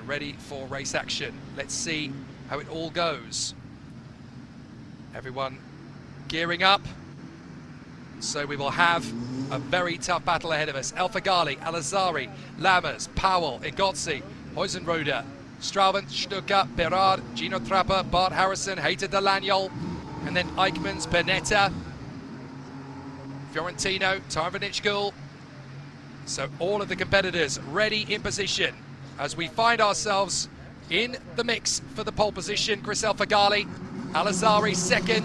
ready for race action. Let's see how it all goes. Everyone gearing up. So we will have a very tough battle ahead of us. El-Faghali, Al-Azhari, Lammers, Powell, Igotzi, Huizenrode, Strauven, Stucker, Berard, Gino Trapper, Bart Harrison, Hayter Delanyol, and then Eichmanns, Bernetta, Fiorentino, Tarvanich-Gul. So all of the competitors ready in position as we find ourselves in the mix for the pole position. Chris El-Faghali, Al-Azhari second,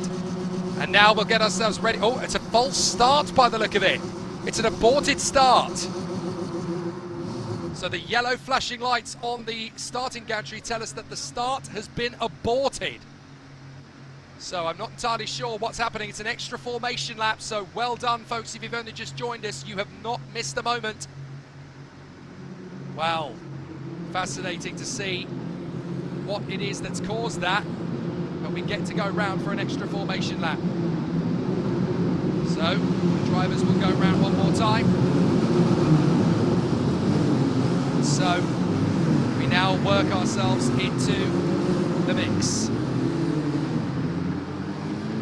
and now we'll get ourselves ready. Oh, it's a false start by the look of it. It's an aborted start. So the yellow flashing lights on the starting gantry tell us that the start has been aborted. So I'm not entirely sure what's happening. It's an extra formation lap, so well done, folks. If you've only just joined us, you have not missed a moment. Wow, fascinating to see what it is that's caused that. But we get to go round for an extra formation lap. So the drivers will go round one more time. So we now work ourselves into the mix.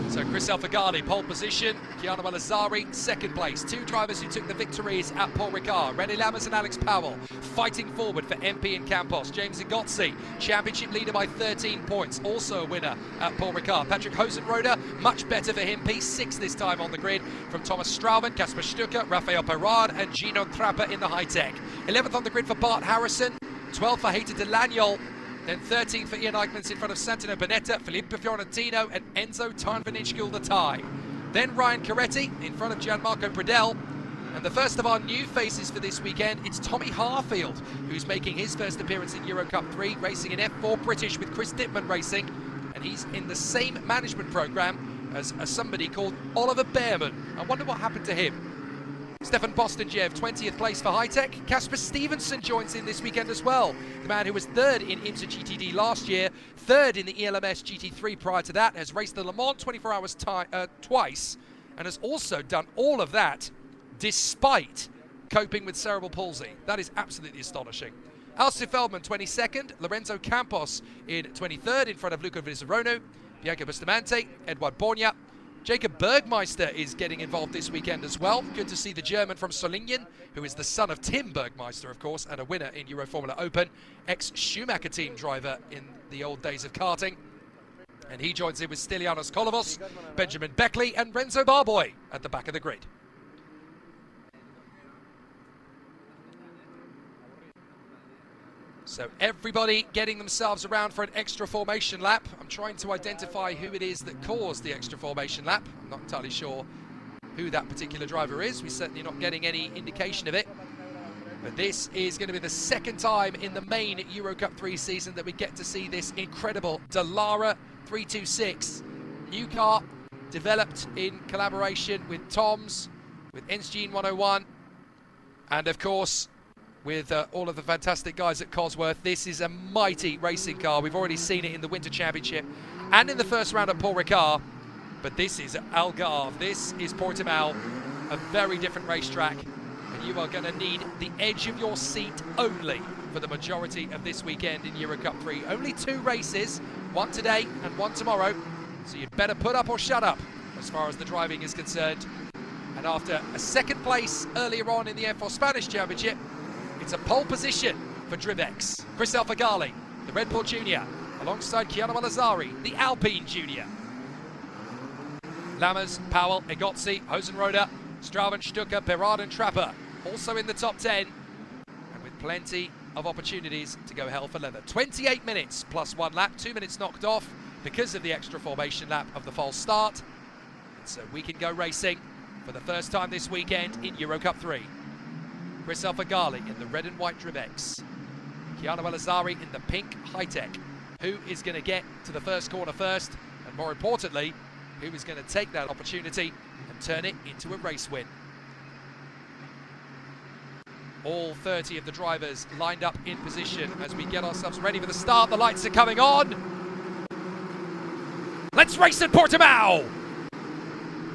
So Chris El-Faghali, pole position, Chiano Al-Azhari, second place. Two drivers who took the victories at Paul Ricard, René Lammers and Alex Powell, fighting forward for MP and Campos. James Igotzi, championship leader by 13 points, also a winner at Paul Ricard. Patrick Huizenrode, much better for him, P6 this time on the grid, from Thomas Strauven, Kasper Stucker, Rafael Berard and Gino Trapper in the high-tech. 11th on the grid for Bart Harrison, 12th for Hayter Delanyol, then 13th for Ian Eichmanns in front of Santino Bernetta, Filippo Fiorentino and Enzo Tarvanich-Gul the tie. Then Ryan Caretti in front of Gianmarco Bredel. And the first of our new faces for this weekend, it's Tommy Harfield, who's making his first appearance in EUROCUP-3, racing in F4 British with Chris Dittman Racing. And he's in the same management programme as somebody called Oliver Behrman. I wonder what happened to him. Stefan Bostenjev, 20th place for high-tech. Casper Stevenson joins in this weekend as well. The man who was third in IMSA GTD last year, third in the ELMS GT3 prior to that, has raced the Le Mans 24 hours twice, and has also done all of that despite coping with cerebral palsy. That is absolutely astonishing. Alcif Feldman, 22nd. Lorenzo Campos in 23rd in front of Luca Vizzarono. Bianca Bustamante, Edward Borgna. Jacob Bergmeister is getting involved this weekend as well. Good to see the German from Solingen, who is the son of Tim Bergmeister, of course, and a winner in Euroformula Open. Ex-Schumacher team driver in the old days of karting. And he joins in with Stylianos Kolovos, Benjamin Beckley and Renzo Barboy at the back of the grid. So everybody getting themselves around for an extra formation lap. I'm trying to identify who it is that caused the extra formation lap. I'm not entirely sure who that particular driver is. We're certainly not getting any indication of it. But this is going to be the second time in the main EuroCup-3 season that we get to see this incredible Dallara 326. New car developed in collaboration with Toms, with Engine 101, and of course with all of the fantastic guys at Cosworth. This is a mighty racing car. We've already seen it in the Winter Championship and in the first round at Paul Ricard. But this is Algarve. This is Portimao, a very different racetrack. And you are going to need the edge of your seat only for the majority of this weekend in EuroCup-3. Only 2 races, one today and one tomorrow. So you'd better put up or shut up as far as the driving is concerned. And after a second place earlier on in the F4 Spanish Championship, it's a pole position for Drivex. Chris El-Faghali, the Red Bull Junior, alongside Chiano Al-Azhari, the Alpine Junior. Lammers, Powell, Igotzi, Huizenrode, Strauven, Stucker, Berard and Trapper also in the top 10, and with plenty of opportunities to go hell for leather. 28 minutes plus 1 lap, 2 minutes knocked off because of the extra formation lap of the false start. And so we can go racing for the first time this weekend in EuroCup-3. Chris El-Faghali in the red and white Drivex. Chiano Al-Azhari in the pink high-tech. Who is going to get to the first corner first? And more importantly, who is going to take that opportunity and turn it into a race win? All 30 of the drivers lined up in position as we get ourselves ready for the start. The lights are coming on. Let's race at Portimao.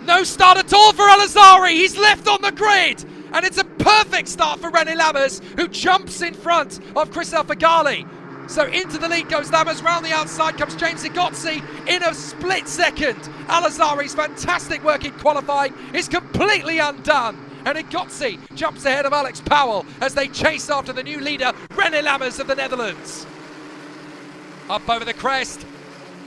No start at all for Al-Azhari. He's left on the grid. And it's a perfect start for René Lammers, who jumps in front of Chris El-Faghali. So into the lead goes Lammers, round the outside comes James Igotzi in a split second. Al-Azhari's fantastic work in qualifying is completely undone. And Igotzi jumps ahead of Alex Powell as they chase after the new leader, René Lammers of the Netherlands. Up over the crest,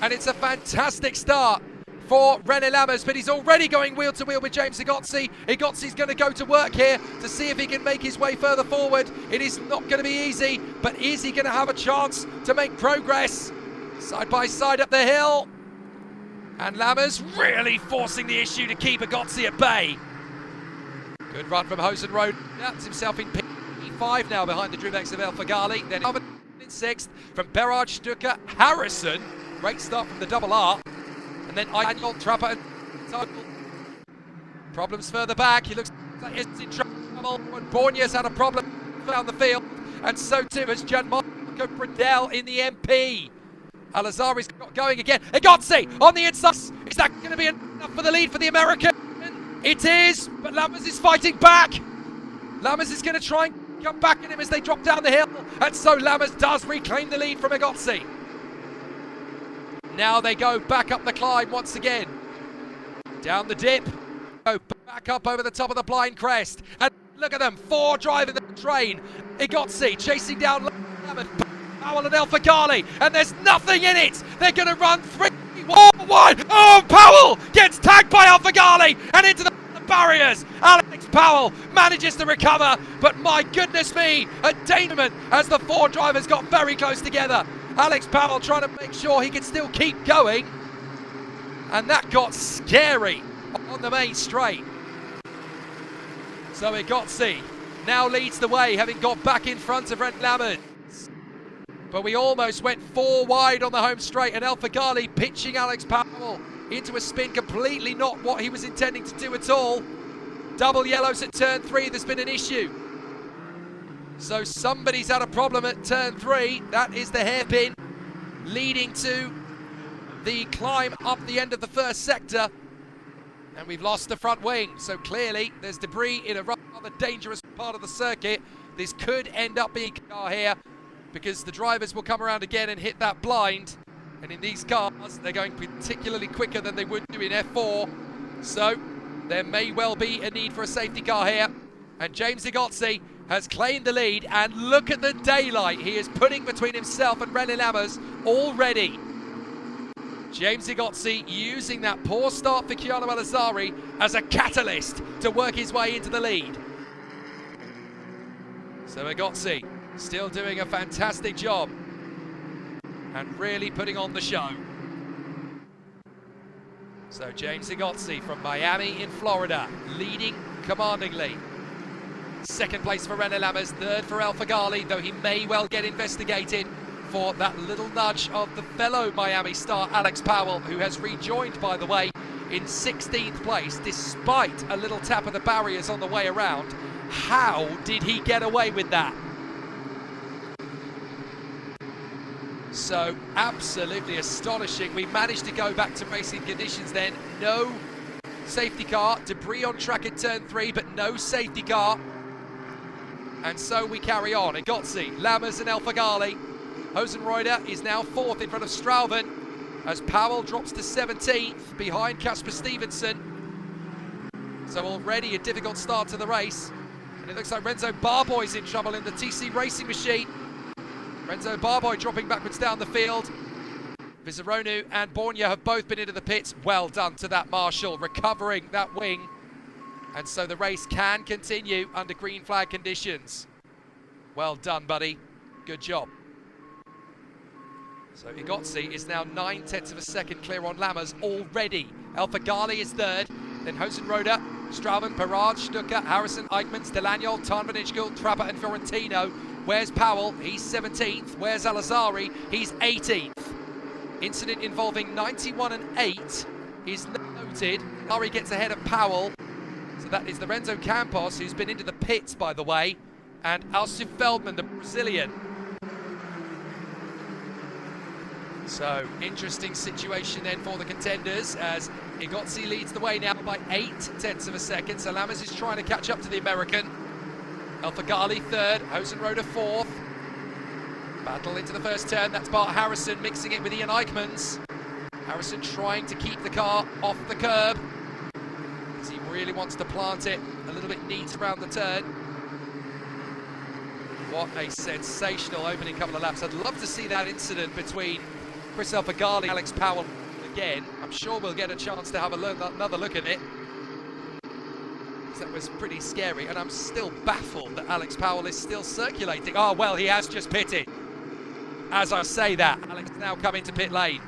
and it's a fantastic start for René Lammers, but he's already going wheel to wheel with James Igotzi. Igotzi's going to go to work here to see if he can make his way further forward. It is not going to be easy, but is he going to have a chance to make progress? Side by side up the hill. And Lammers really forcing the issue to keep Igotzi at bay. Good run from Hosenroad. That's himself in P5 now behind the Druvex of El Fagali. Then in sixth from Berard, Stucker, Harrison. Great start from the double R. And then Daniel Trapper and problems further back. He looks like he's in trouble. And Bornia's had a problem down the field. And so too has Gianmarco Bradell in the MP. Al-Azhari's got going again. Igotzi on the inside. Is that going to be enough for the lead for the American? It is, but Lammers is fighting back. Lammers is going to try and come back at him as they drop down the hill. And so Lammers does reclaim the lead from Igotzi. Now they go back up the climb once again. Down the dip. Go back up over the top of the blind crest. And look at them, 4 driving the train. Igotzi chasing down Lammers, Powell and El Fagali. And there's nothing in it. They're going to run 3-1. Oh, Powell gets tagged by El Fagali and into the barriers. Alex Powell manages to recover. But my goodness me, a dangerment as the 4 drivers got very close together. Alex Powell trying to make sure he can still keep going. And that got scary on the main straight. So Igotzi now leads the way, having got back in front of René Lammers. But we almost went 4 wide on the home straight, and El Fagali pitching Alex Powell into a spin, completely not what he was intending to do at all. Double yellows at turn 3, there's been an issue. So somebody's had a problem at turn 3. That is the hairpin leading to the climb up the end of the first sector. And we've lost the front wing. So clearly there's debris in a rather dangerous part of the circuit. This could end up being a car here because the drivers will come around again and hit that blind. And in these cars, they're going particularly quicker than they would do in F4. So there may well be a need for a safety car here. And James Igotzi has claimed the lead, and look at the daylight he is putting between himself and René Lammers already. James Igotzi using that poor start for Chiano Al-Azhari as a catalyst to work his way into the lead. So Igotzi still doing a fantastic job and really putting on the show. So James Igotzi from Miami in Florida, leading commandingly. Second place for René Lammers, third for El Fagali, though he may well get investigated for that little nudge of the fellow Miami star Alex Powell, who has rejoined, by the way, in 16th place, despite a little tap of the barriers on the way around. How did he get away with that? So absolutely astonishing. We managed to go back to racing conditions then. No safety car, debris on track at turn 3, but no safety car. And so we carry on. Igotzi, Lammers and El Fagali. Hosenroeder is now 4th in front of Strauven as Powell drops to 17th behind Casper Stevenson. So already a difficult start to the race. And it looks like Renzo Barboy's in trouble in the TC Racing Machine. Renzo Barboy dropping backwards down the field. Vizaronu and Bornia have both been into the pits. Well done to that Marshall, recovering that wing. And so the race can continue under green flag conditions. Well done, buddy. Good job. So Igotzi is now 9/10 of a second clear on Lammers already. El Fagali is 3rd. Then Hosenroeder, Strauven, Perard, Stucker, Harrison, Eichmanns, Delaniol, Tarnvanishkel, Trapper and Fiorentino. Where's Powell? He's 17th. Where's Al-Azhari? He's 18th. Incident involving 91 and 8 is noted. Ari gets ahead of Powell. So that is Lorenzo Campos, who's been into the pits, by the way, and Alcif Feldman, the Brazilian. So, interesting situation then for the contenders as Igotzi leads the way now by 8/10 of a second. So Lammers is trying to catch up to the American. El Fagali 3rd, Hosenroeder 4th. Battle into the first turn, that's Bart Harrison mixing it with Ian Eichmans. Harrison trying to keep the car off the curb, because he really wants to plant it a little bit neat around the turn. What a sensational opening couple of laps. I'd love to see that incident between Chris Alfagali and Alex Powell again. I'm sure we'll get a chance to have another look at it. That was pretty scary, and I'm still baffled that Alex Powell is still circulating. Oh, well, he has just pitted. As I say that, Alex now coming to pit lane.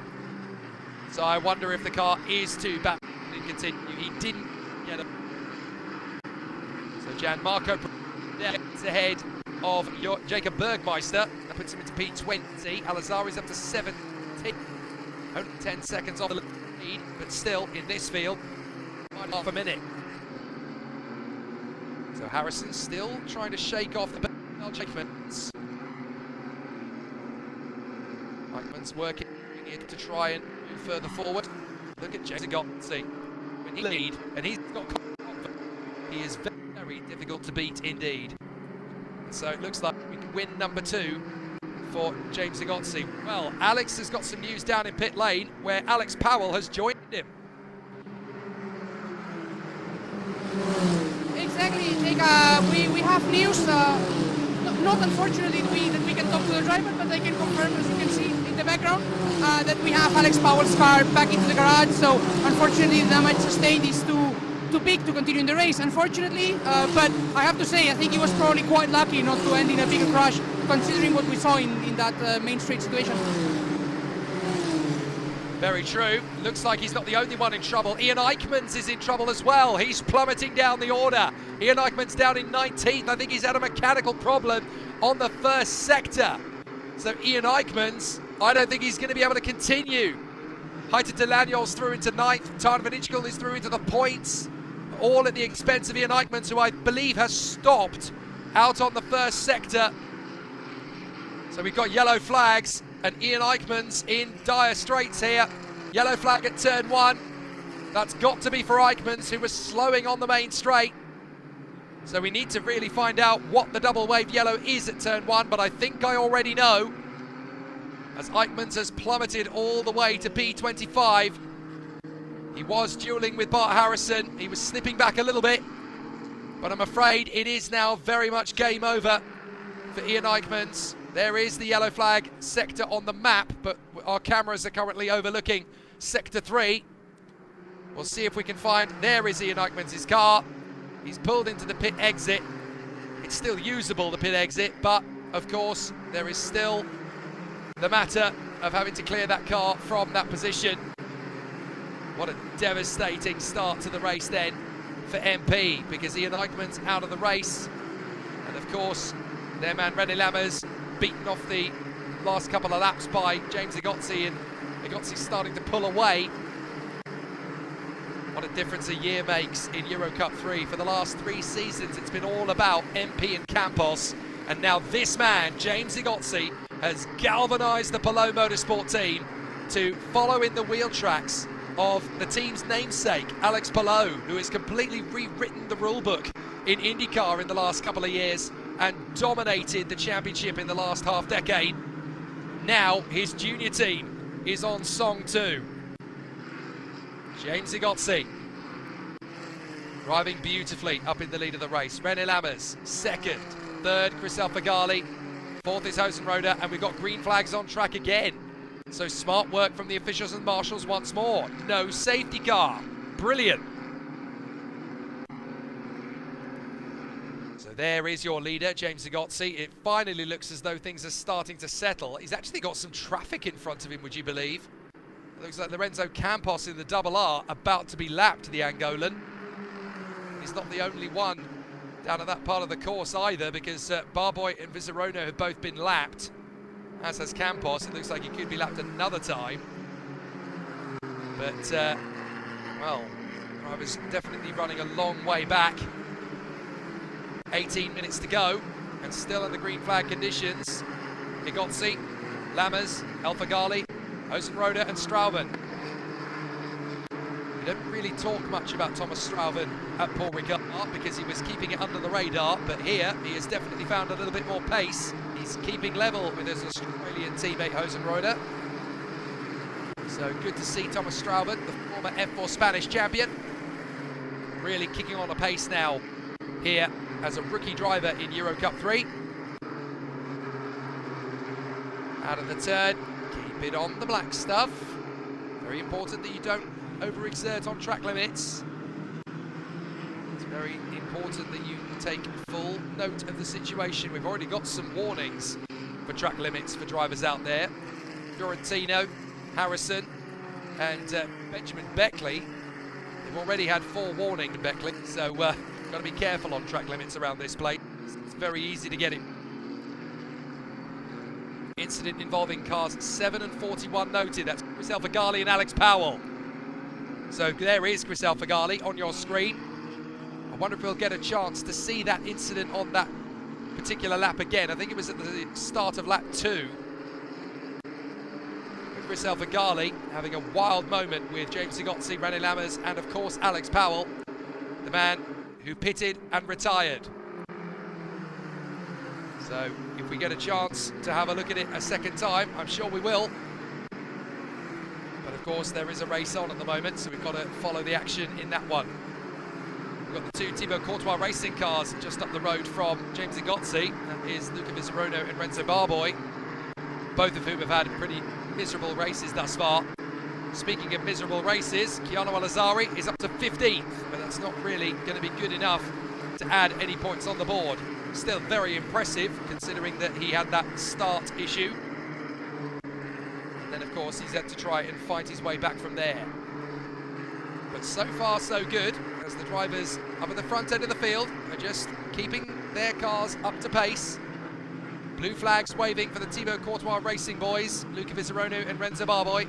So I wonder if the car is too bad to continue. He didn't get a... So Gianmarco is ahead of Jacob Bergmeister. That puts him into P20. Alazari's up to 17. Only 10 seconds off the lead, but still, in this field, half a minute. So Harrison still trying to shake off the Eichmans. Eichmans working it to try and move further forward. Look at James Gotzi. When he lead, and he's got confidence, he is very, very difficult to beat indeed. So it looks like we can win number 2 for James Gotzi. Well, Alex has got some news down in pit lane where Alex Powell has joined him. Exactly, Jake. We have news, not unfortunately that we can talk to the driver, but I can confirm, as you can see in the background, that we have Alex Powell's car back into the garage. So unfortunately the damage sustained is too big to continue in the race, unfortunately. But I have to say, I think he was probably quite lucky not to end in a bigger crash, considering what we saw in that main straight situation. Very true. Looks like he's not the only one in trouble. Ian Eichmans is in trouble as well. He's plummeting down the order. Ian Eichmans down in 19th. I think he's had a mechanical problem on the first sector. So Ian Eichmans, I don't think he's going to be able to continue. Heiter Delagno's through into 9th. Tana Van Ichkel is through into the points. All at the expense of Ian Eichmans, who I believe has stopped out on the first sector. So we've got yellow flags. And Ian Eichmans in dire straits here. Yellow flag at turn 1. That's got to be for Eichmans, who was slowing on the main straight. So we need to really find out what the double wave yellow is at turn 1, but I think I already know. As Eichmans has plummeted all the way to P25. He was dueling with Bart Harrison. He was slipping back a little bit. But I'm afraid it is now very much game over for Ian Eichmans. There is the yellow flag sector on the map, but our cameras are currently overlooking sector 3. We'll see if we can find... There is Ian Eichmans' car. He's pulled into the pit exit. It's still usable, the pit exit, but of course there is still the matter of having to clear that car from that position. What a devastating start to the race then for MP, because Ian Eichmans out of the race, and of course their man René Lammers beaten off the last couple of laps by James Igozzi, and Igozzi starting to pull away. What a difference a year makes in EUROCUP-3. For the last 3 seasons, it's been all about MP and Campos, and now this man, James Igozzi, has galvanised the Palou Motorsport team to follow in the wheel tracks of the team's namesake, Alex Palou, who has completely rewritten the rulebook in IndyCar in the last couple of years and dominated the championship in the last half decade. Now his junior team is on song 2. James Igozzi driving beautifully up in the lead of the race. René Lammers second, third Chris Alfagali, fourth is Hosenroder, and we've got green flags on track again. So smart work from the officials and marshals once more. No safety car. Brilliant. So there is your leader, James Igozzi. It finally looks as though things are starting to settle. He's actually got some traffic in front of him, would you believe? It looks like Lorenzo Campos in the double R about to be lapped, the Angolan. He's not the only one down at that part of the course either, because Barboy and Vizzarono have both been lapped, as has Campos. It looks like he could be lapped another time. But, well, I was definitely running a long way back. 18 minutes to go, and still in the green flag conditions. Igozzi, Lammers, Alfagali, Hosenroder and Strauben. We don't really talk much about Thomas Strauben at Paul Ricard because he was keeping it under the radar, but here he has definitely found a little bit more pace. He's keeping level with his Australian teammate Hosenroeder. So good to see Thomas Strauben, the former F4 Spanish champion, really kicking on a pace now here as a rookie driver in EUROCUP-3. Out of the turn, keep it on the black stuff. Very important that you don't overexert on track limits. It's very important that you take full note of the situation. We've already got some warnings for track limits for drivers out there. Fiorentino, Harrison and Benjamin Beckley. They've already had 4 warnings, Beckley, so got to be careful on track limits around this place. It's very easy to get it. Incident involving cars 7 and 41 noted. That's Chris Alfagali and Alex Powell. So there is Chris Alfagali on your screen. I wonder if we'll get a chance to see that incident on that particular lap again. I think it was at the start of lap 2. Chris Alfagali having a wild moment with James Zigotzi, René Lammers and of course Alex Powell, the man who pitted and retired. So if we get a chance to have a look at it a second time, I'm sure we will. But of course there is a race on at the moment, so we've got to follow the action in that one. We've got the 2 Thibaut Courtois racing cars just up the road from James Zigotzi. That is Luca Viserono and Renzo Barboy, both of whom have had pretty miserable races thus far. Speaking of miserable races, Keanu Alazari is up to 15th, but that's not really going to be good enough to add any points on the board. Still very impressive, considering that he had that start issue. And then, of course, he's had to try and fight his way back from there. But so far, so good, as the drivers up at the front end of the field are just keeping their cars up to pace. Blue flags waving for the Thibaut Courtois racing boys, Luca Viserono and Renzo Barboy.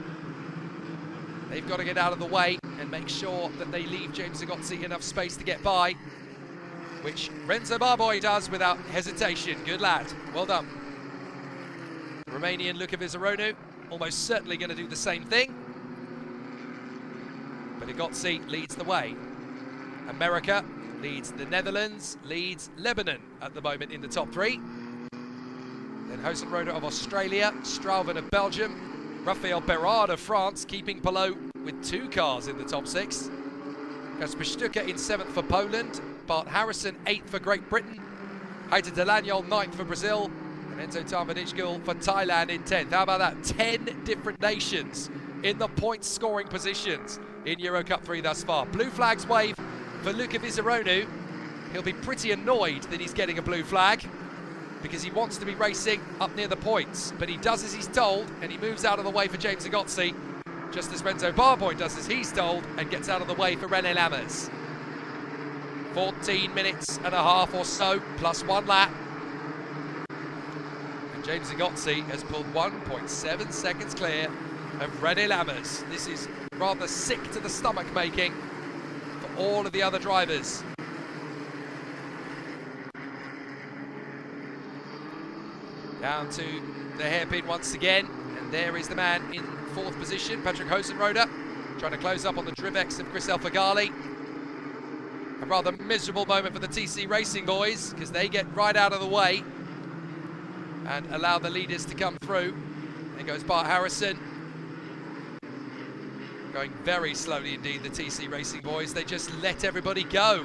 They've got to get out of the way and make sure that they leave James Zigotzi enough space to get by, which Renzo Barboy does without hesitation. Good lad, well done. The Romanian Luca Viserono almost certainly going to do the same thing, but Zigotzi leads the way. America leads the Netherlands, leads Lebanon at the moment in the top 3. Then Hosenroeder of Australia, Strauben of Belgium, Raphael Berard of France keeping below with 2 cars in the top 6. Kasper Stucker in 7th for Poland, Bart Harrison 8th for Great Britain, Heiter Delanyol 9th for Brazil, and Enzo Tarmadishgul for Thailand in 10th. How about that? 10 different nations in the point scoring positions in EuroCup-3 thus far. Blue flags wave for Luca Viserono. He'll be pretty annoyed that he's getting a blue flag, because he wants to be racing up near the points, but he does as he's told, and he moves out of the way for James Zigotzi, just as Renzo Barboy does as he's told, and gets out of the way for René Lammers. 14 minutes and a half or so, plus 1 lap. And James Zigotzi has pulled 1.7 seconds clear of René Lammers. This is rather sick to the stomach making for all of the other drivers. Down to the hairpin once again, and there is the man in 4th position, Patrick Hosenroeder, trying to close up on the Drivex of Chris Alfagali. A rather miserable moment for the TC Racing boys, because they get right out of the way and allow the leaders to come through. There goes Bart Harrison. Going very slowly indeed, the TC Racing boys. They just let everybody go.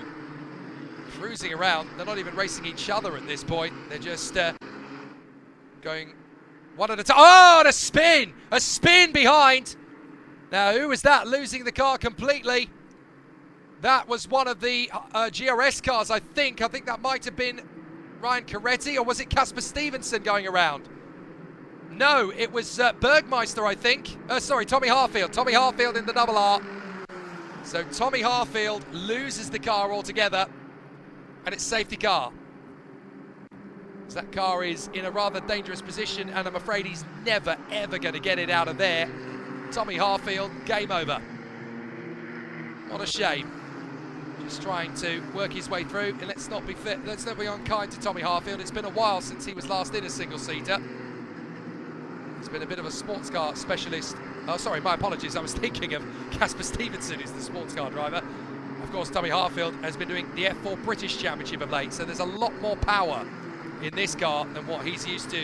Cruising around. They're not even racing each other at this point. They're just going one at a time. Oh, and a spin! A spin behind! Now, who was that losing the car completely? That was one of the GRS cars, I think. I think that might have been Ryan Caretti, or was it Casper Stevenson going around? No, it was Bergmeister, I think. Sorry, Tommy Harfield. Tommy Harfield in the double R. So Tommy Harfield loses the car altogether, and it's safety car. So that car is in a rather dangerous position, and I'm afraid he's never, ever going to get it out of there. Tommy Harfield, game over. What a shame. Just trying to work his way through, and let's not be unkind to Tommy Harfield. It's been a while since he was last in a single-seater. He's been a bit of a sports car specialist. Oh, sorry, my apologies. I was thinking of Casper Stevenson, who's the sports car driver. Of course, Tommy Harfield has been doing the F4 British Championship of late, so there's a lot more power in this car than what he's used to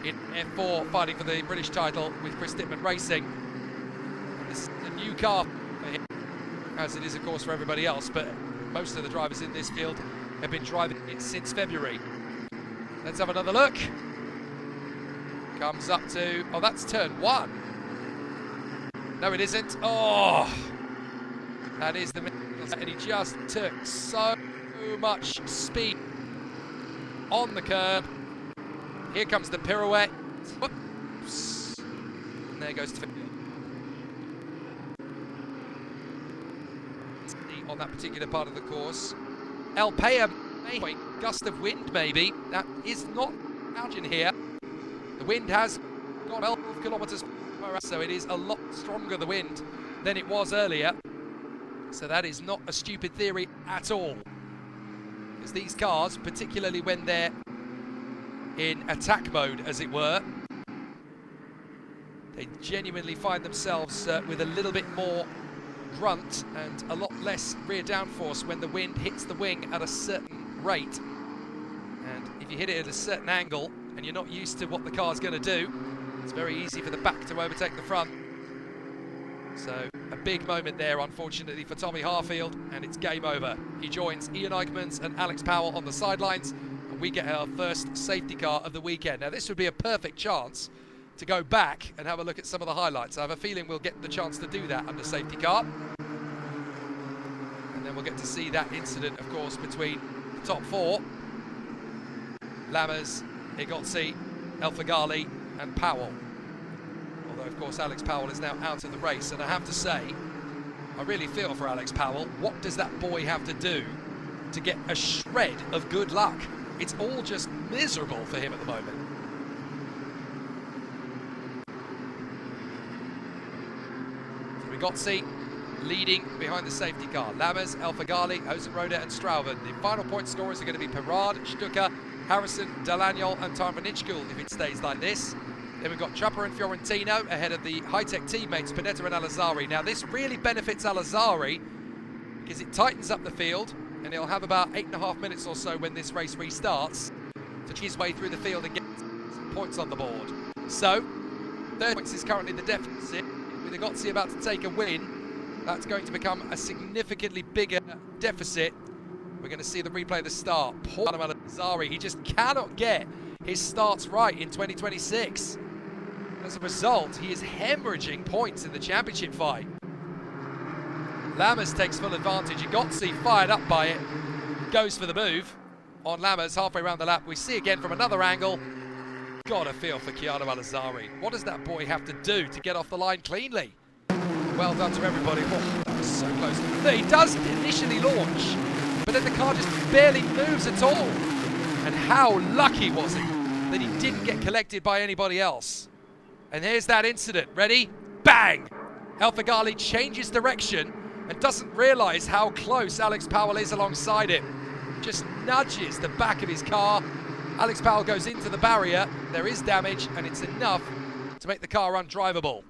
in F4, fighting for the British title with Chris Dittman Racing. And this is a new car for him, as it is of course for everybody else, but most of the drivers in this field have been driving it since February. Let's have another look. Comes up to, oh, that's turn 1. No, it isn't. Oh, that is the middle, and he just took so much speed on the curb. Here comes the pirouette. Whoops. And there goes to on that particular part of the course. El Paya, gust of wind maybe. That is not out in here. The wind has got 12 kilometers per hour, so it is a lot stronger, the wind, than it was earlier. So that is not a stupid theory at all. Because these cars, particularly when they're in attack mode, as it were, they genuinely find themselves with a little bit more grunt and a lot less rear downforce when the wind hits the wing at a certain rate. And if you hit it at a certain angle and you're not used to what the car's going to do, it's very easy for the back to overtake the front. So a big moment there, unfortunately, for Tommy Harfield, and it's game over. He joins Ian Eichmans and Alex Powell on the sidelines, and we get our first safety car of the weekend. Now this would be a perfect chance to go back and have a look at some of the highlights. I have a feeling we'll get the chance to do that under safety car. And then we'll get to see that incident, of course, between the top 4. Lammers, Igozzi, El Fagali and Powell. Although, of course, Alex Powell is now out of the race. And I have to say, I really feel for Alex Powell. What does that boy have to do to get a shred of good luck? It's all just miserable for him at the moment. Igozzi leading behind the safety car. Lammers, El Fagali, Hosenroder and Strauven. The final point scorers are going to be Perard, Stucker, Harrison, Delagnol and Tarvanitschkul if it stays like this. Then we've got Trapper and Fiorentino ahead of the high-tech teammates Panetta and Alazzari. Now this really benefits Alazzari because it tightens up the field, and he'll have about 8.5 minutes or so when this race restarts to cheat his way through the field and get some points on the board. So, 30 points is currently the deficit. With Igozzi about to take a win, that's going to become a significantly bigger deficit. We're going to see the replay of the start. Poor Alazzari, he just cannot get his starts right in 2026. As a result, he is hemorrhaging points in the championship fight. Lammers takes full advantage. Igozzi fired up by it, goes for the move on Lammers halfway around the lap. We see again from another angle. Got a feel for Chiara Alazzari. What does that boy have to do to get off the line cleanly? Well done to everybody. Oh, that was so close. He does initially launch, but then the car just barely moves at all. And how lucky was he that he didn't get collected by anybody else? And here's that incident. Ready? Bang! El Fagali changes direction and doesn't realise how close Alex Powell is alongside him. Just nudges the back of his car. Alex Powell goes into the barrier. There is damage, and it's enough to make the car undrivable.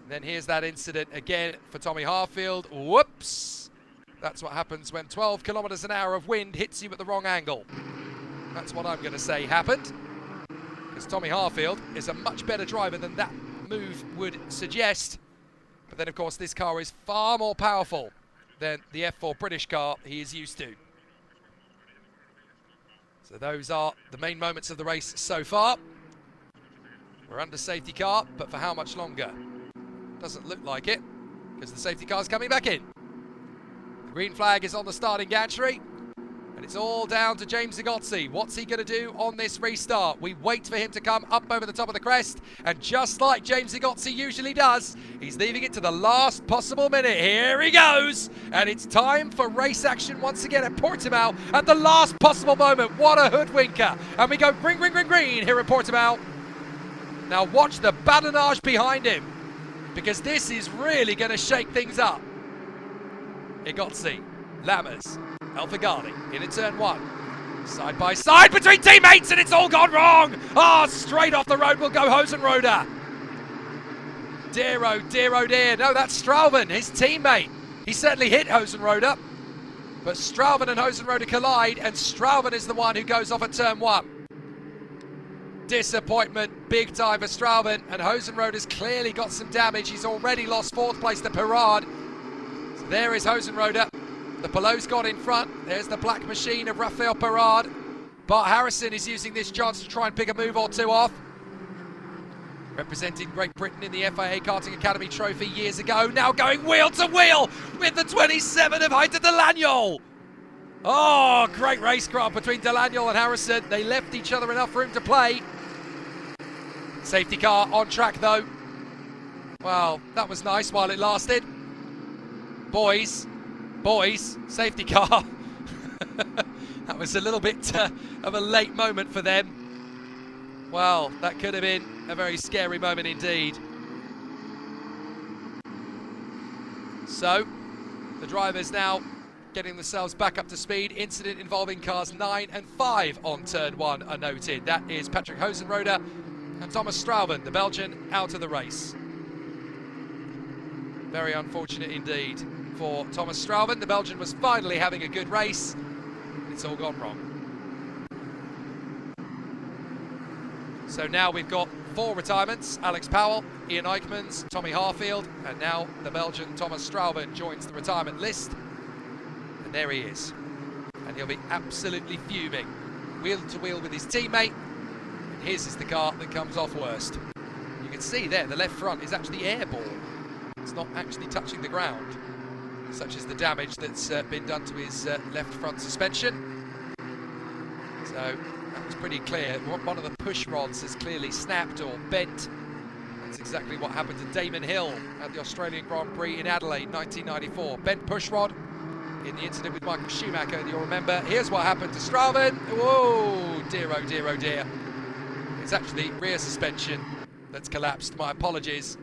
And then here's that incident again for Tommy Harfield. Whoops! That's what happens when 12 kilometers an hour of wind hits you at the wrong angle. That's what I'm going to say happened. Because Tommy Harfield is a much better driver than that move would suggest. But then, of course, this car is far more powerful than the F4 British car he is used to. So those are the main moments of the race so far. We're under safety car, but for how much longer? Doesn't look like it, because the safety car is coming back in. The green flag is on the starting gantry, and it's all down to James Igozzi. What's he going to do on this restart? We wait for him to come up over the top of the crest, and just like James Igozzi usually does, he's leaving it to the last possible minute. Here he goes, and it's time for race action once again at Portimao at the last possible moment. What a hoodwinker. And we go green, green, green, green here at Portimao. Now watch the badinage behind him, because this is really going to shake things up. Igozzi, Lammers, El Fagali in turn 1. Side by side between teammates, and it's all gone wrong. Ah, straight off the road will go Hosenroder. Dear, oh dear, oh dear. No, that's Strauven, his teammate. He certainly hit Hosenroder. But Strauven and Hosenroder collide, and Strauven is the one who goes off at turn 1. Disappointment, big time for Strauven, and Hosenroder's clearly got some damage. He's already lost 4th place to Perard. So there is Hosenroder. The Pelot's got in front. There's the black machine of Raphael Perard. Bart Harrison is using this chance to try and pick a move or two off. Representing Great Britain in the FIA Karting Academy Trophy years ago, now going wheel to wheel with the 27 of Heiter Delagnol. Oh, great racecraft between Delagnol and Harrison. They left each other enough room to play. Safety car on track though. Well, that was nice while it lasted. Boys, safety car. That was a little bit of a late moment for them. Well, that could have been a very scary moment indeed. So, the drivers now getting themselves back up to speed. Incident involving cars 9 and 5 on turn 1 are noted. That is Patrick Hosenroder and Thomas Strauven, the Belgian, out of the race. Very unfortunate indeed for Thomas Strauven. The Belgian was finally having a good race. It's all gone wrong. So now we've got 4 retirements: Alex Powell, Ian Eichmans, Tommy Harfield, and now the Belgian Thomas Strauven joins the retirement list. And there he is. And he'll be absolutely fuming, wheel to wheel with his teammate. And his is the car that comes off worst. You can see there, the left front is actually airborne. It's not actually touching the ground, such as the damage that's been done to his left front suspension. So that was pretty clear. One of the push rods has clearly snapped or bent. That's exactly what happened to Damon Hill at the Australian Grand Prix in Adelaide 1994. Bent push rod in the incident with Michael Schumacher, you'll remember. Here's what happened to Strauven. Whoa, dear, oh dear, oh dear. It's actually rear suspension that's collapsed. My apologies.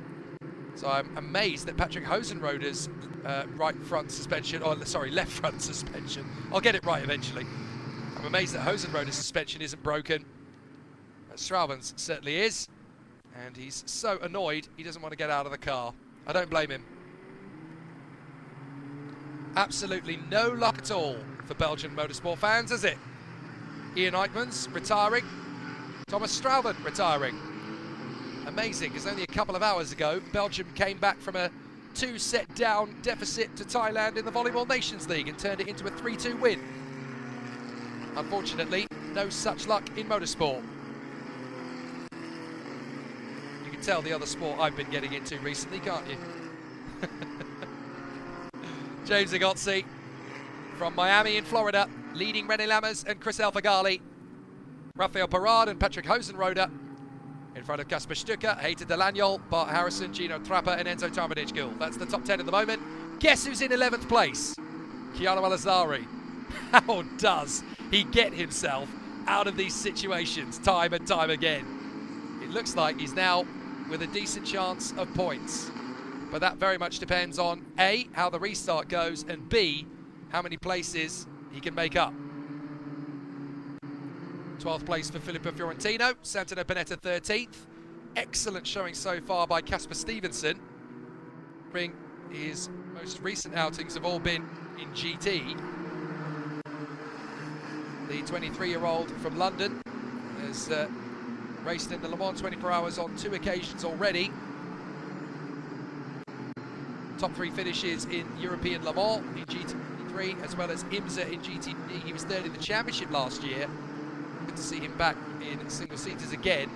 So I'm amazed that Patrick Hosenroder's right front suspension, or sorry, left front suspension. I'll get it right eventually. I'm amazed that Hosenroder's suspension isn't broken. But Strauven's certainly is. And he's so annoyed, he doesn't want to get out of the car. I don't blame him. Absolutely no luck at all for Belgian motorsport fans, is it? Ian Eichmans retiring. Thomas Strauven retiring. Amazing, because only a couple of hours ago, Belgium came back from a 2-set down deficit to Thailand in the Volleyball Nations League and turned it into a 3-2 win. Unfortunately, no such luck in motorsport. You can tell the other sport I've been getting into recently, can't you? James Igozzi from Miami in Florida, leading René Lammers and Chris Alfagali. Raphael Perard and Patrick Hosenroder in front of Kasper Stucker, Heiter Delagnol, Bart Harrison, Gino Trapper and Enzo Tarmadich-Gill. That's the top 10 at the moment. Guess who's in 11th place? Chiano Alazzari. How does he get himself out of these situations time and time again? It looks like he's now with a decent chance of points. But that very much depends on A, how the restart goes, and B, how many places he can make up. 12th place for Filippo Fiorentino, Santino Panetta 13th. Excellent showing so far by Casper Stevenson. His most recent outings have all been in GT. The 23-year-old from London has raced in the Le Mans 24 Hours on 2 occasions already. Top 3 finishes in European Le Mans in GT3, as well as IMSA in GTD. He was 3rd in the championship last year. Good to see him back in single-seaters again.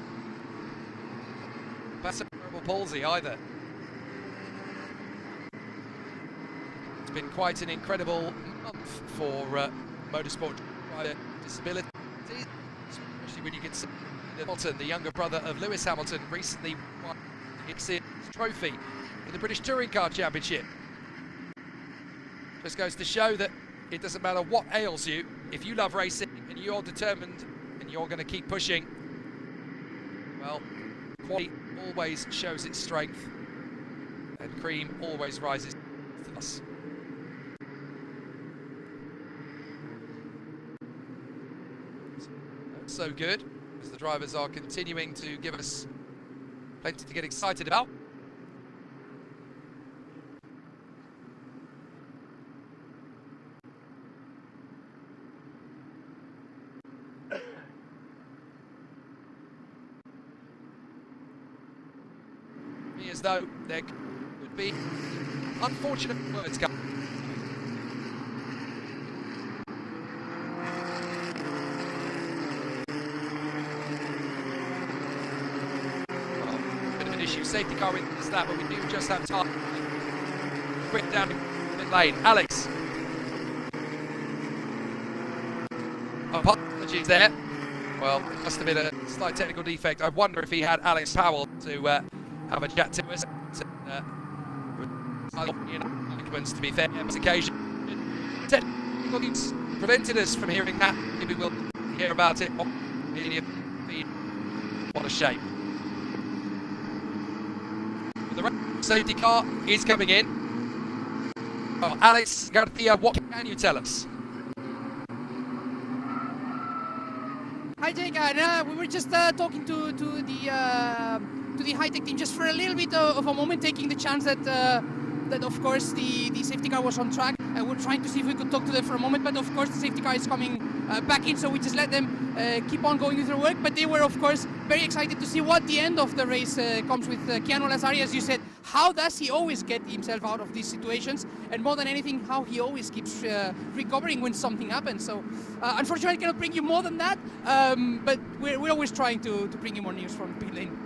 That's a cerebral palsy either. It's been quite an incredible month for motorsport driver disabilities, especially when you consider Hamilton, the younger brother of Lewis Hamilton, recently won his trophy in the British Touring Car Championship. Just goes to show that it doesn't matter what ails you, if you love racing and you're determined and you're going to keep pushing, well, quality always shows its strength and cream always rises to us. So good, as the drivers are continuing to give us plenty to get excited about. me as though there could be unfortunate words coming. Bit of an issue. Safety car in this lap, but we do just have time. Quick down the pit lane. Alex. Apologies there. Well, it must have been a slight technical defect. I wonder if he had Alex Powell to have a chat to us. To be fair, on this occasion, technical things prevented us from hearing that. Maybe we'll hear about it on media feed. What a shame. The safety car is coming in. Oh, Alex Garcia, what can you tell us? Hi Jake, we were just talking to the high-tech team just for a little bit of a moment, taking the chance that of course the safety car was on track. We're trying to see if we could talk to them for a moment, but of course the safety car is coming back in, so we just let them keep on going with their work. But they were of course very excited to see what the end of the race comes with Keanu Lazzari. As you said, how does he always get himself out of these situations, and more than anything, how he always keeps recovering when something happens. So unfortunately I cannot bring you more than that, but we're always trying to bring you more news from pit lane.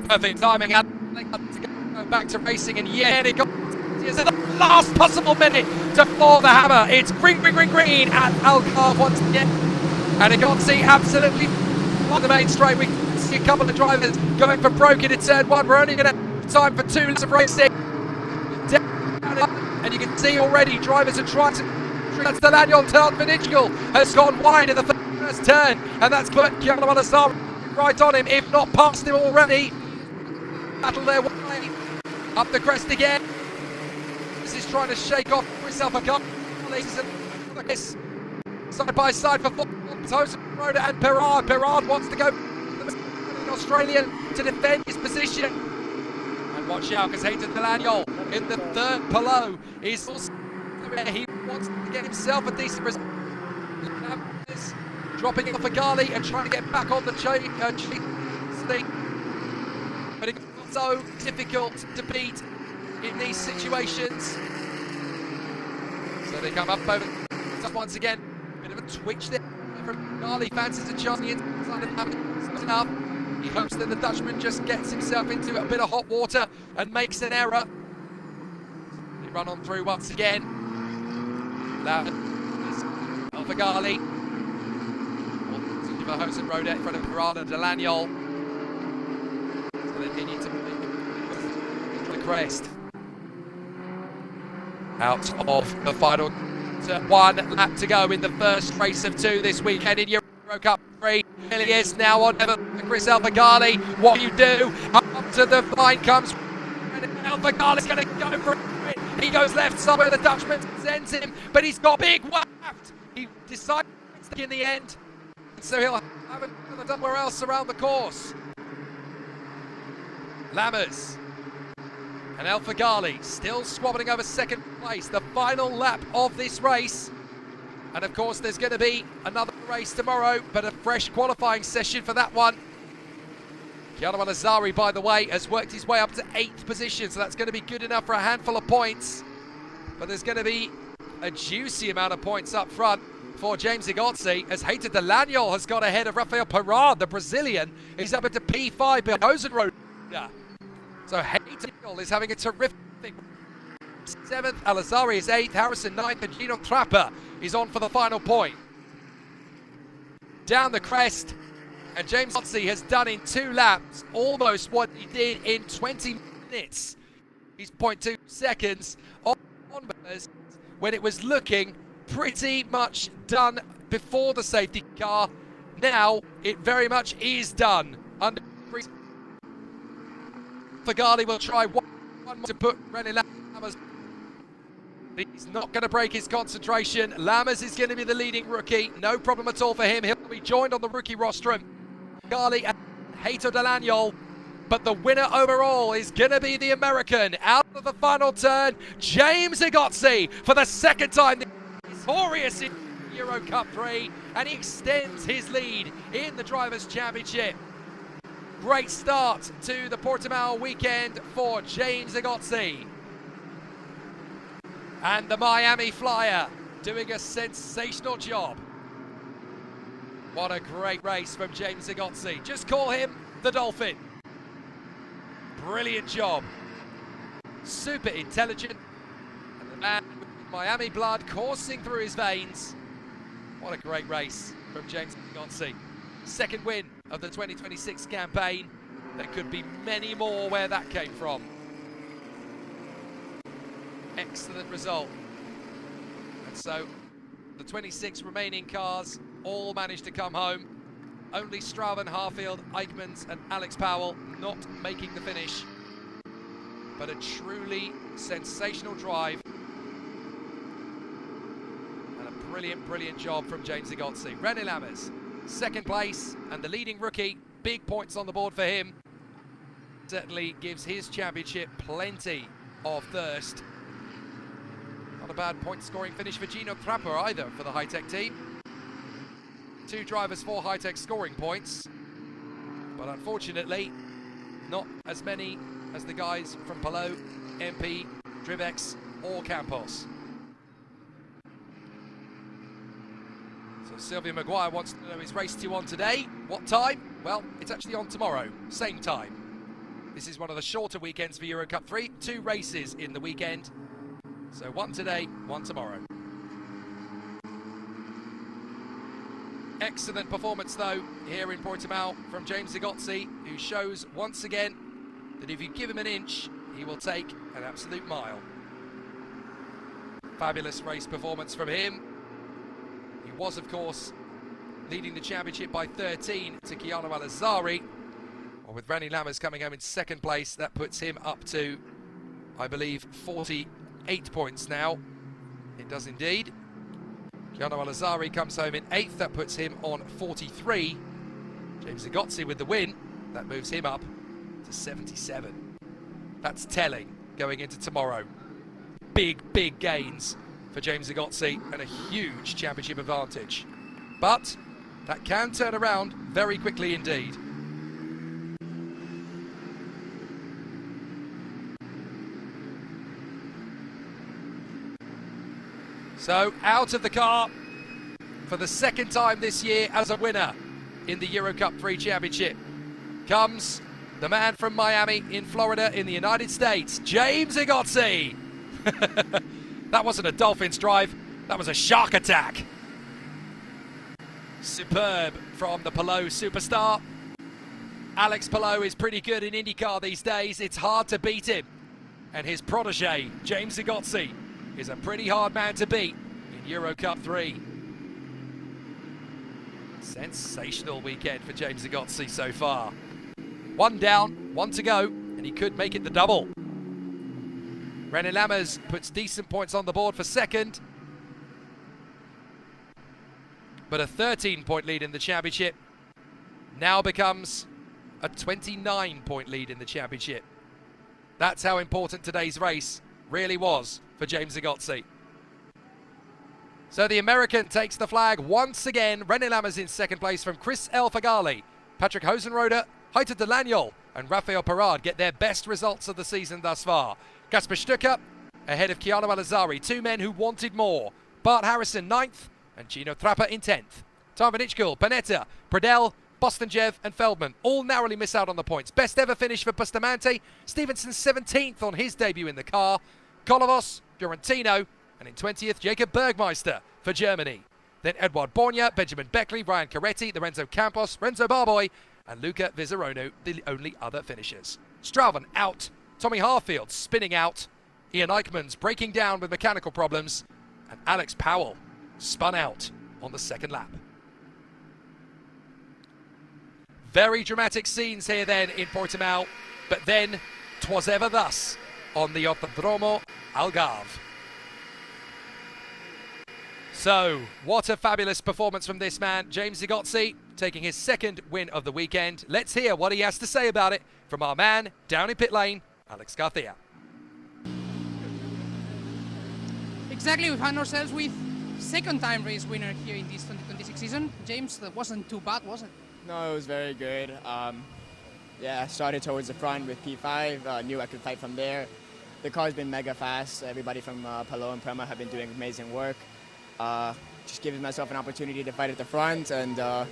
Perfect timing. Go back to racing, and yeah, it got at the last possible minute to floor the hammer. It's green at Algarve once again, and it got to see absolutely on the main straight. We can see a couple of drivers going for broke into turn one. We're only going to have time for 2 laps of racing, and you can see already drivers are trying to. That's the Lanyon Vinicial has gone wide in the first turn, and that's put Keanu Lazzari right on him, if not past him already. Battle their way up the crest again. This is trying to shake off himself a couple. Side by side for Rhoda and Perard. Perard wants to go the Australian to defend his position. And watch out, because Hayden Delaney in the third below is also where he wants to get himself a decent result. Dropping it off a Gali and trying to get back on the chain. But it's so difficult to beat in these situations. So they come up over top once again. Bit of a twitch there from Gali. Fancies a chance on the inside of enough. He hopes that the Dutchman just gets himself into a bit of hot water and makes an error. They run on through once again. Alpha Gali. Hosen Rodet in front of Pirana Delaniol. So they need to the crest. Out of the final 1 lap to go in the first race of 2 this weekend in EUROCUP-3. He is now on Chris Alfagali. What do you do? Up to the line comes Alfagali's going to go for it. He goes left somewhere, the Dutchman sends him, but he's got big waft. He decides in the end. So he'll have it somewhere else around the course. Lammers and Alfagali still squabbling over second place. The final lap of this race. And of course there's going to be another race tomorrow, but a fresh qualifying session for that one. Keanu Lazzari, by the way, has worked his way up to 8th position, so that's going to be good enough for a handful of points. But there's going to be a juicy amount of points up front for James Igotzi, as Hayden Delaniol has got ahead of Rafael Perard, the Brazilian. He's up into P5 behind Hosenroad. So Hayden is having a terrific 7th, Alazari is 8th, Harrison 9th, and Gino Trapper is on for the final point. Down the crest, and James Igotzi has done in 2 laps almost what he did in 20 minutes. He's 0.2 seconds on when it was looking pretty much done before the safety car. Now it very much is done. Fagali will try one more to put René Lammers. He's not going to break his concentration. Lammers is going to be the leading rookie. No problem at all for him. He'll be joined on the rookie rostrum. Fagali and Hato Delaniol. But the winner overall is going to be the American. Out of the final turn, James Igotzi for the second time. Victorious in EUROCUP-3, and he extends his lead in the Drivers' Championship. Great start to the Portimao weekend for James Igozzi. And the Miami Flyer doing a sensational job. What a great race from James Igozzi. Just call him the Dolphin. Brilliant job. Super intelligent. And the man with Miami blood coursing through his veins. What a great race from James Igozzi. Second win of the 2026 campaign. There could be many more where that came from. Excellent result. And so the 26 remaining cars all managed to come home. Only Straven, Harfield, Eichmanns and Alex Powell not making the finish. But a truly sensational drive. And a brilliant, brilliant job from James Igozzi. René Lammers, second place, and the leading rookie, big points on the board for him. Certainly gives his championship plenty of thirst. Not a bad point scoring finish for Gino Trapper either for the high-tech team. 2 drivers, 4 high-tech scoring points. But unfortunately, not as many as the guys from Palou, MP, Drivex or Campos. So Sylvia Maguire wants to know, is race 2 on today? What time? Well, it's actually on tomorrow, same time. This is one of the shorter weekends for EUROCUP-3, 2 races in the weekend. So 1 today, 1 tomorrow. Excellent performance though here in Portimao from James Igozzi, who shows once again that if you give him an inch, he will take an absolute mile. Fabulous race performance from him. He was, of course, leading the championship by 13 to Keanu Al-Azari. Well, with René Lammers coming home in second place, that puts him up to, I believe, 48 points now. It does indeed. Keanu Al-Azari comes home in 8th, that puts him on 43. James Igozzi with the win, that moves him up to 77. That's telling going into tomorrow. Big, big gains for James Igozzi and a huge championship advantage. But that can turn around very quickly indeed. So out of the car for the second time this year as a winner in the EuroCup-3 championship comes the man from Miami in Florida in the United States, James Igozzi. That wasn't a Dolphins drive, that was a shark attack. Superb from the Palou superstar. Alex Palou is pretty good in IndyCar these days. It's hard to beat him. And his protege, James Igozzi, is a pretty hard man to beat in EuroCup-3. Sensational weekend for James Igozzi so far. 1 down, 1 to go, and he could make it the double. René Lammers puts decent points on the board for second. But a 13-point lead in the championship now becomes a 29-point lead in the championship. That's how important today's race really was for James Igozzi. So the American takes the flag once again. René Lammers in second place from Chris El Fagali. Patrick Hosenroder, Heiter Delaniol and Rafael Parad get their best results of the season thus far. Kasper Stucker ahead of Keanu Al-Azari, 2 men who wanted more. Bart Harrison 9th and Gino Trapper in 10th. Tarvin Ichkul, Panetta, Pradell, Bostanjev and Feldman all narrowly miss out on the points. Best ever finish for Bustamante. Stevenson 17th on his debut in the car. Kolovos, Fiorentino, and in 20th, Jacob Bergmeister for Germany. Then Edouard Borgna, Benjamin Beckley, Ryan Caretti, Lorenzo Campos, Renzo Barboy, and Luca Vizzarono, the only other finishers. Straven out, Tommy Harfield spinning out, Ian Eichmanns breaking down with mechanical problems, and Alex Powell spun out on the second lap. Very dramatic scenes here then in Portimao, but then 'twas ever thus on the Autodromo Algarve. So, what a fabulous performance from this man, James Igozzi, taking his second win of the weekend. Let's hear what he has to say about it from our man down in pit lane, Alex Garcia. Exactly, we found ourselves with second-time race winner here in this 2026 season. James, that wasn't too bad, was it? No, it was very good. Yeah, I started towards the front with P5, knew I could fight from there. The car's been mega fast. Everybody from Palou and Prema have been doing amazing work. Just giving myself an opportunity to fight at the front, and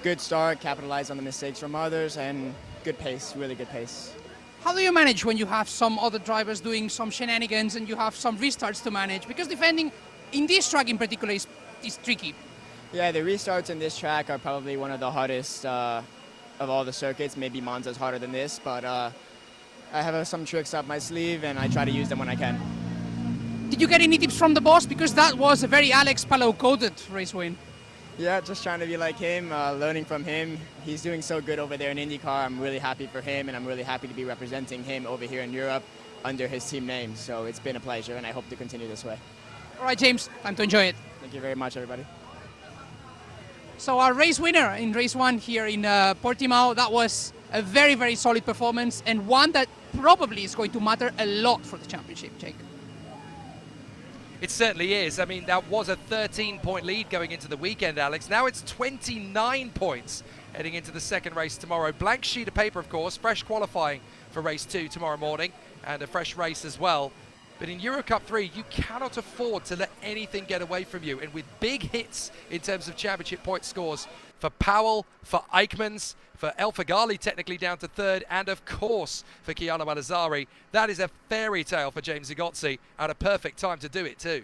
good start, capitalize on the mistakes from others, and good pace, really good pace. How do you manage when you have some other drivers doing some shenanigans and you have some restarts to manage? Because defending in this track in particular is tricky. Yeah, the restarts in this track are probably one of the hardest of all the circuits. Maybe Monza's harder than this, but I have some tricks up my sleeve and I try to use them when I can. Did you get any tips from the boss? Because that was a very Alex Palou coded race win. Yeah, just trying to be like him, learning from him. He's doing so good over there in IndyCar. I'm really happy for him, and I'm really happy to be representing him over here in Europe under his team name. So it's been a pleasure, and I hope to continue this way. All right, James, time to enjoy it. Thank you very much, everybody. So our race winner in race 1 here in Portimao, that was a very, very solid performance, and one that probably is going to matter a lot for the championship, Jake. It certainly is. I mean, that was a 13-point lead going into the weekend, Alex. Now it's 29 points heading into the second race tomorrow. Blank sheet of paper, of course, fresh qualifying for race 2 tomorrow morning, and a fresh race as well. But in EUROCUP-3, you cannot afford to let anything get away from you. And with big hits in terms of championship point scores for Powell, for Eichmanns, for El Fagali technically down to third, and of course for Chiano Malazari, that is a fairy tale for James Zigotzi, and a perfect time to do it too.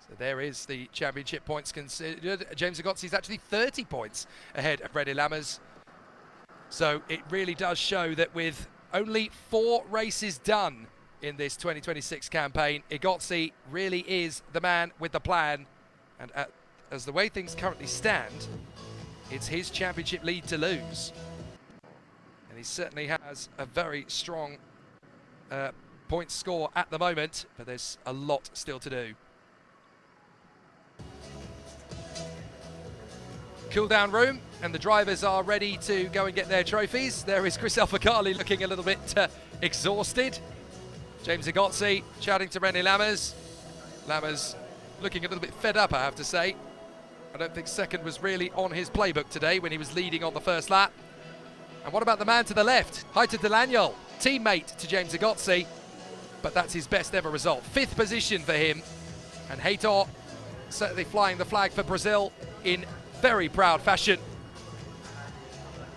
So there is the championship points considered. James Zigotzi is actually 30 points ahead of René Lammers. So it really does show that with only 4 races done in this 2026 campaign, Zigotzi really is the man with the plan. And as the way things currently stand, it's his championship lead to lose. And he certainly has a very strong point score at the moment, but there's a lot still to do. Cool down room, and the drivers are ready to go and get their trophies. There is Chris Alfacali looking a little bit exhausted. James Zigotzi shouting to René Lammers. Lammers looking a little bit fed up, I have to say. I don't think second was really on his playbook today when he was leading on the first lap. And what about the man to the left? Heiter Delagnol, teammate to James Zigotzi, but that's his best ever result. 5th position for him, and Heitor certainly flying the flag for Brazil in very proud fashion.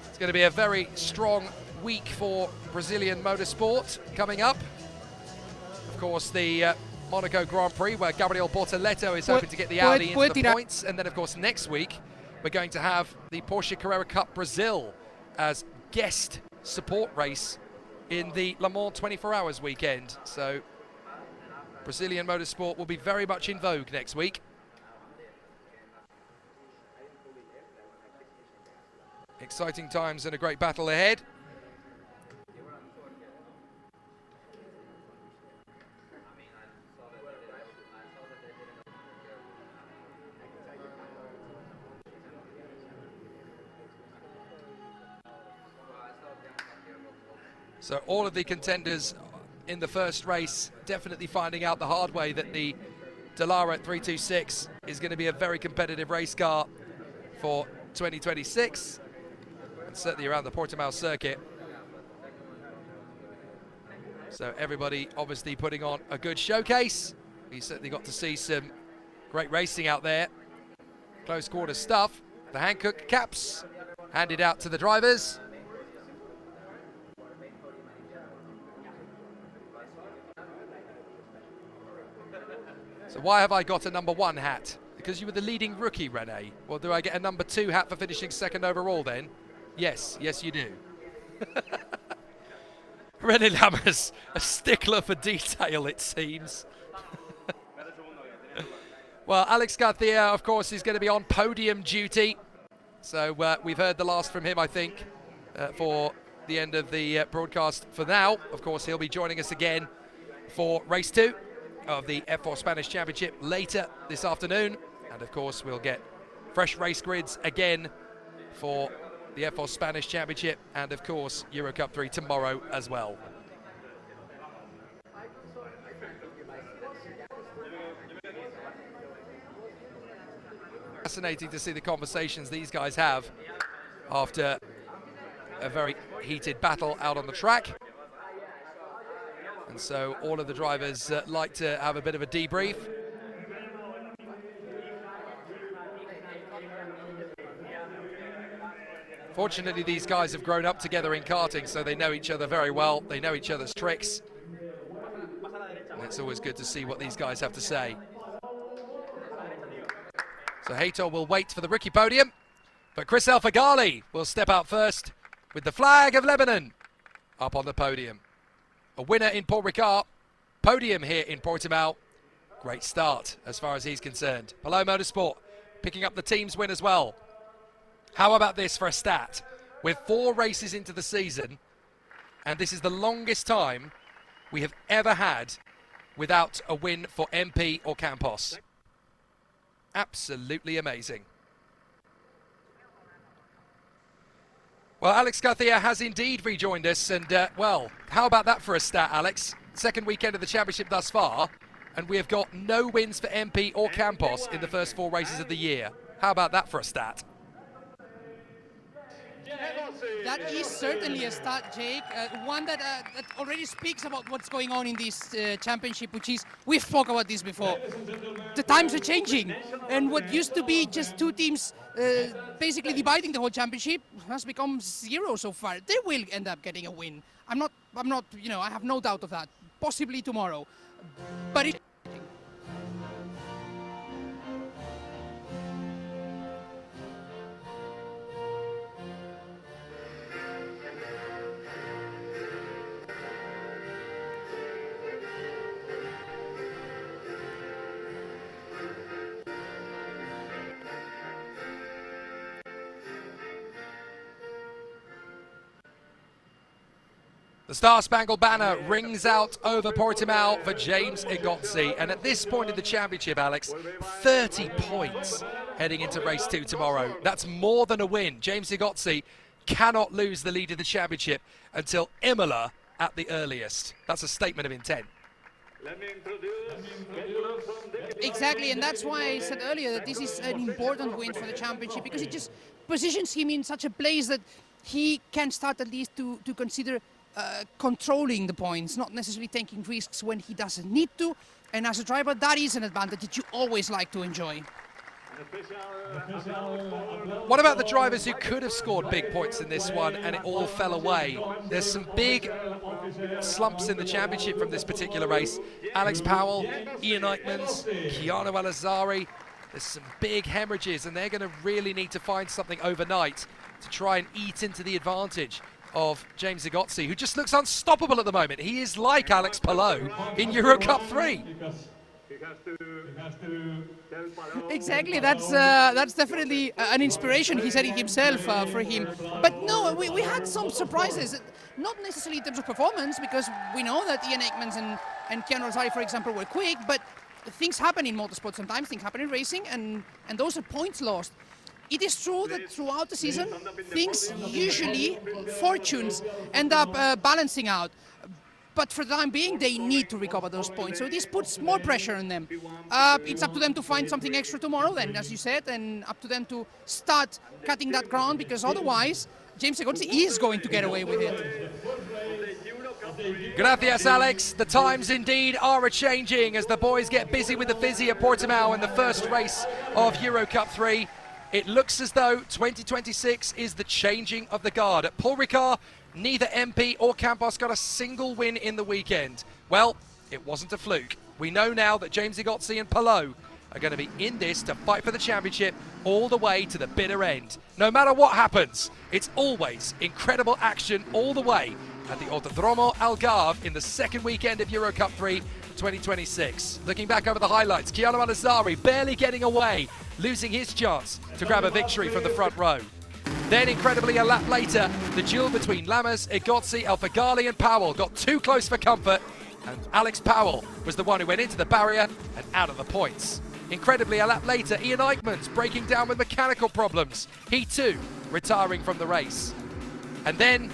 It's going to be a very strong week for Brazilian motorsport coming up. Of course, the Monaco Grand Prix, where Gabriel Bortoleto is hoping to get the Audi into the points. And then, of course, next week, we're going to have the Porsche Carrera Cup Brazil as guest support race in the Le Mans 24 Hours weekend. So Brazilian motorsport will be very much in vogue next week. Exciting times and a great battle ahead. So all of the contenders in the first race definitely finding out the hard way that the Dallara 326 is going to be a very competitive race car for 2026. And certainly around the Portimao circuit. So everybody obviously putting on a good showcase. We certainly got to see some great racing out there. Close quarter stuff. The Hankook caps handed out to the drivers. So why have I got a number 1 hat? Because you were the leading rookie, René. Well, do I get a number 2 hat for finishing second overall then? Yes, yes you do. René Lammers, a stickler for detail it seems. Well, Alex Garcia, of course, is going to be on podium duty. So we've heard the last from him, I think, for the end of the broadcast for now. Of course, he'll be joining us again for race 2 of the F4 Spanish Championship later this afternoon. And of course, we'll get fresh race grids again for the F4 Spanish Championship, and of course EuroCup-3 tomorrow as well. fascinating to see the conversations these guys have after a very heated battle out on the track. And so all of the drivers like to have a bit of a debrief. Fortunately, these guys have grown up together in karting, so they know each other very well. They know each other's tricks. And it's always good to see what these guys have to say. So Heitor will wait for the rookie podium, but Chris Alfagali will step out first with the flag of Lebanon up on the podium. A winner in Paul Ricard, podium here in Portimao. Great start as far as he's concerned. Palou Motorsport picking up the team's win as well. How about this for a stat? We're 4 races into the season, and this is the longest time we have ever had without a win for MP or Campos. Absolutely amazing. Well, Alex Garcia has indeed rejoined us, and well, how about that for a stat, Alex? Second weekend of the championship thus far, and we have got no wins for MP or Campos in the first 4 races of the year. How about that for a stat? That is certainly a stat, Jake. One that already speaks about what's going on in this championship, which is, we've spoken about this before. The times are changing, and what used to be just 2 teams basically dividing the whole championship has become 0 so far. They will end up getting a win. I'm not, you know, I have no doubt of that. Possibly tomorrow, but it. The Star Spangled Banner rings out over Portimao for James Igotzi. And at this point in the championship, Alex, 30 points heading into race 2 tomorrow. That's more than a win. James Igotzi cannot lose the lead of the championship until Imola at the earliest. That's a statement of intent. Exactly, and that's why I said earlier that this is an important win for the championship, because it just positions him in such a place that he can start at least to consider controlling the points, not necessarily taking risks when he doesn't need to. And as a driver, that is an advantage that you always like to enjoy. What about the drivers who could have scored big points in this one and it all fell away? There's some big slumps in the championship from this particular race. Alex Powell, Ian Eichmanns, Keanu Alazari. There's some big hemorrhages, and they're going to really need to find something overnight to try and eat into the advantage of James Igotzi, who just looks unstoppable at the moment. He is like Alex Palou in EUROCUP-3. Exactly, that's definitely an inspiration, he said it himself, for him. But no, we had some surprises, not necessarily in terms of performance, because we know that Ian Eichmanns and Keanu Alazari, for example, were quick, but things happen in motorsport sometimes, things happen in racing, and those are points lost. It is true that throughout the season, things usually, fortunes, end up balancing out. But for the time being, they need to recover those points. So this puts more pressure on them. It's up to them to find something extra tomorrow then, as you said, and up to them to start cutting that ground, because otherwise, James Igotzi is going to get away with it. Gracias, Alex. The times indeed are a-changing as the boys get busy with the fizzy at Portimao in the first race of EUROCUP-3. It looks as though 2026 is the changing of the guard. At Paul Ricard, neither MP or Campos got a single win in the weekend. Well, it wasn't a fluke. We know now that James Igotzi and Palou are going to be in this to fight for the championship all the way to the bitter end. No matter what happens, it's always incredible action all the way at the Autodromo Algarve in the second weekend of EUROCUP-3 2026. Looking back over the highlights, Keanu Alazari barely getting away, losing his chance to grab a victory from the front row. Then, incredibly, a lap later, the duel between Lammers, Igotzi, Alfagali and Powell got too close for comfort, and Alex Powell was the one who went into the barrier and out of the points. Incredibly, a lap later, Ian Eichmanns breaking down with mechanical problems. He too retiring from the race. And then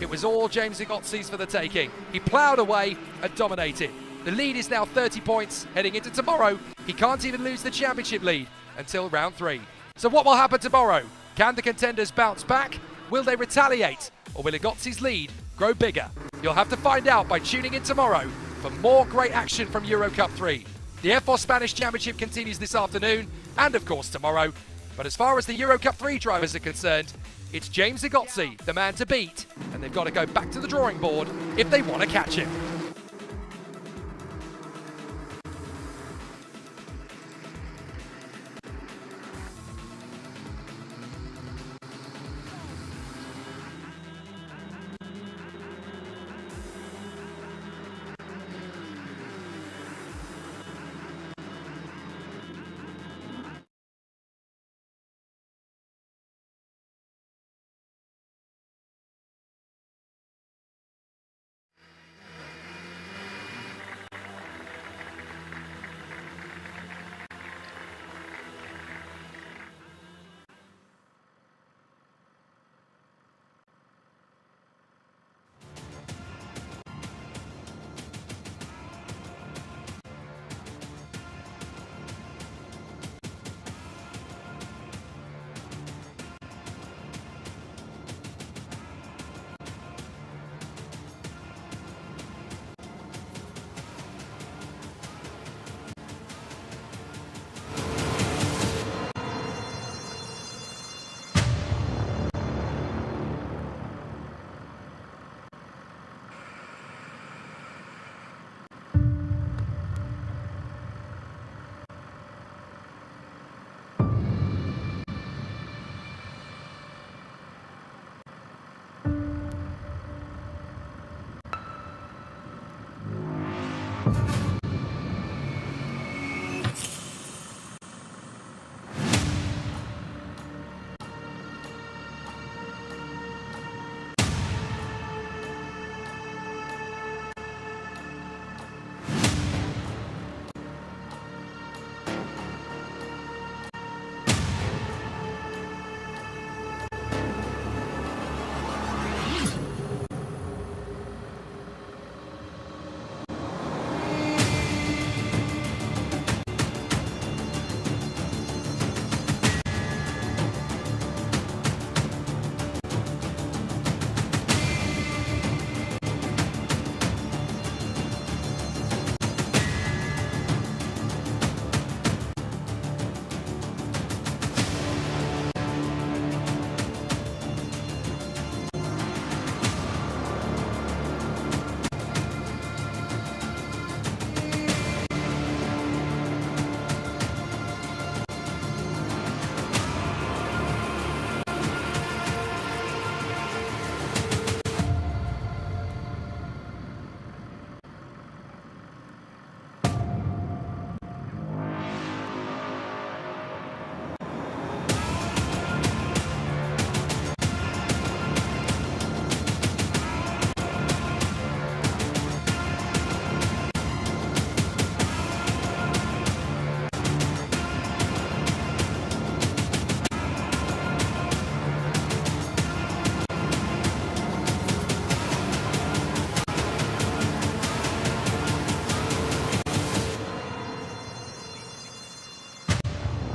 it was all James Igotzi's for the taking. He ploughed away and dominated. The lead is now 30 points heading into tomorrow. He can't even lose the championship lead until round 3. So what will happen tomorrow? Can the contenders bounce back? Will they retaliate? Or will Igotzi's lead grow bigger? You'll have to find out by tuning in tomorrow for more great action from EUROCUP-3. The F4 Spanish Championship continues this afternoon and of course tomorrow. But as far as the EUROCUP-3 drivers are concerned, it's James Igotzi, the man to beat, and they've got to go back to the drawing board if they want to catch him.